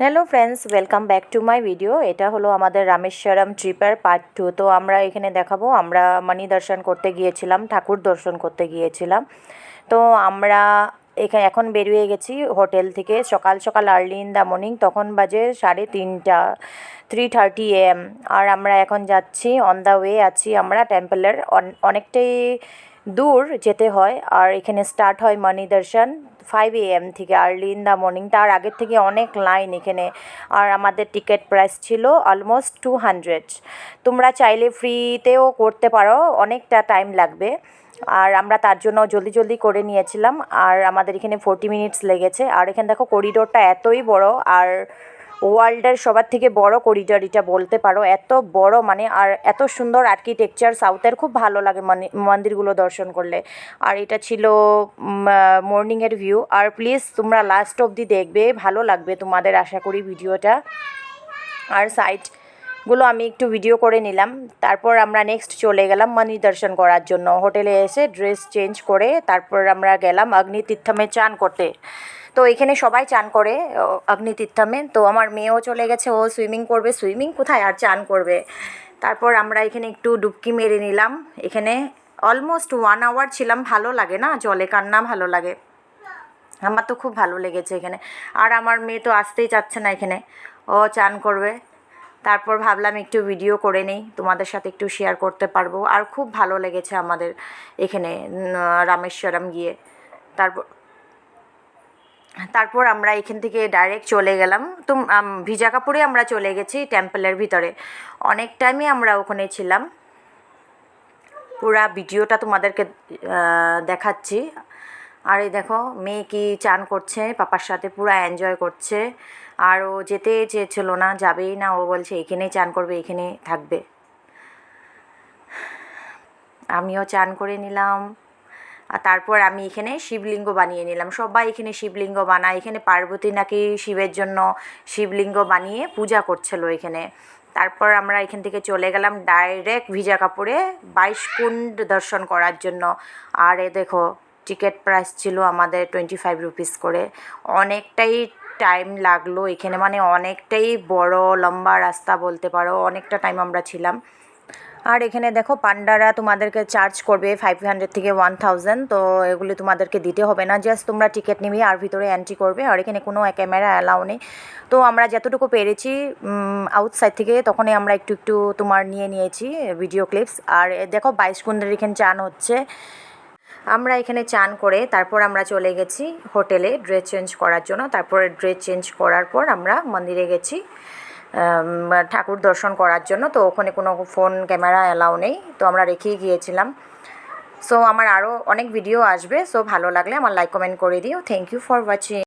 Hello friends, welcome back to my video. এটা হলো আমাদের রামেশ্বরম ট্রিপের পার্ট 2। তো আমরা এখানে দেখাবো, আমরা মানি দর্শন করতে গিয়েছিলাম, ঠাকুর দর্শন করতে গিয়েছিলাম। তো আমরা এখানে এখন বেরিয়ে গেছি হোটেল থেকে সকাল সকাল, আর্লি ইন দ্য মর্নিং। তখন বাজে 3:30, 3:30 AM। আর আমরা এখন যাচ্ছি, অন দ্য ওয়ে আছি আমরা টেম্পলের। অনেকটাই দূর যেতে হয়। আর এখানে স্টার্ট হয় মানি দর্শন 5 AM থেকে, আর্লি ইন দ্য মর্নিং। তার আগের থেকে অনেক লাইন এখানে। আর আমাদের টিকিট প্রাইস ছিল অলমোস্ট 200। তোমরা চাইলে ফ্রিতেও করতে পারো, অনেকটা টাইম লাগবে। আর আমরা তার জন্য জলদি জলদি করে নিয়েছিলাম। আর আমাদের এখানে 40 মিনিটস লেগেছে। আর এখানে দেখো করিডোরটা এতই বড়, আর ওয়ার্ল্ডের সবার থেকে বড় করিডোর এটা বলতে পারো। এত বড় মানে, আর এত সুন্দর আর্কিটেকচার, সাউথের খুব ভালো লাগে মন্দিরগুলো দর্শন করলে। আর এটা ছিল মর্নিংয়ের ভিউ। আর প্লিজ তোমরা লাস্ট অবধি দেখবে, ভালো লাগবে তোমাদের আশা করি ভিডিওটা। আর সাইটগুলো আমি একটু ভিডিও করে নিলাম। তারপর আমরা নেক্সট চলে গেলাম মানি দর্শন করার জন্য। হোটেলে এসে ড্রেস চেঞ্জ করে তারপর আমরা গেলাম অগ্নিতীর্থমে চান করতে। তো এখানে সবাই চান করে অগ্নিতীর্থমে। তো আমার মেয়েও চলে গেছে, ও সুইমিং করবে। সুইমিং কোথায়, আর চান করবে। তারপর আমরা এখানে একটু ডুবকি মেরে নিলাম। এখানে অলমোস্ট 1 আওয়ার ছিলাম। ভালো লাগে না জলে, কান্না ভালো লাগে। আমার তো খুব ভালো লেগেছে এখানে। আর আমার মেয়ে তো আসতেই চাচ্ছে না এখানে, ও চান করবে। তারপর ভাবলাম একটু ভিডিও করে নেই, তোমাদের সাথে একটু শেয়ার করতে পারবো। আর খুব ভালো লেগেছে আমাদের এখানে রামেশ্বরম গিয়ে। তারপর তারপর আমরা এখান থেকে ডাইরেক্ট চলে গেলাম। তো ভিজা কাপড়ে আমরা চলে গেছি টেম্পলের ভিতরে। অনেক টাইমই আমরা ওখানে ছিলাম। পুরা ভিডিওটা তোমাদেরকে দেখাচ্ছি। আর এই দেখো মেয়ে কি চান করছে পাপার সাথে, পুরা এনজয় করছে। আর ও যেতে চেয়েছিল না, যাবেই না। ও বলছে এখানেই চান করবে, এখানে থাকবে। আমিও চান করে নিলাম। আর তারপর আমি এখানে শিবলিঙ্গ বানিয়ে নিলাম। সবাই এখানে শিবলিঙ্গ বানায়। এখানে পার্বতী নাকি শিবের জন্য শিবলিঙ্গ বানিয়ে পূজা করছিল এখানে। তারপর আমরা এখান থেকে চলে গেলাম ডাইরেক্ট ভিজা কাপড়ে 22 কুণ্ড দর্শন করার জন্য। আর এ দেখো টিকিট প্রাইস ছিল আমাদের 25 রুপিস করে। অনেকটাই টাইম লাগলো এখানে, মানে অনেকটাই বড় লম্বা রাস্তা বলতে পারো। অনেকটা টাইম আমরা ছিলাম। আর এখানে দেখো পান্ডারা তোমাদেরকে চার্জ করবে 500 থেকে 1000। তো এগুলি তোমাদেরকে দিতে হবে না, জাস্ট তোমরা টিকিট নিবি আর ভিতরে এন্ট্রি করবে। আর এখানে কোনো ক্যামেরা অ্যালাউ নেই। তো আমরা যতটুকু পেরেছি আউটসাইড থেকে, তখনই আমরা একটু একটু তোমার নিয়েছি ভিডিও ক্লিপস। আর দেখো 22 কুণ্ডের এখানে চান হচ্ছে। আমরা এখানে চান করে তারপর আমরা চলে গেছি হোটেলে ড্রেস চেঞ্জ করার জন্য। তারপরে ড্রেস চেঞ্জ করার পর আমরা মন্দিরে গেছি ঠাকুর দর্শন করার জন্য। তো ওখানে কোনো ফোন ক্যামেরা অ্যালাউ নেই, তো আমরা রেখেই গিয়েছিলাম। সো আমার আরও অনেক ভিডিও আসবে। সো ভালো লাগলে আমার লাইক কমেন্ট করে দিও। Thank you for watching.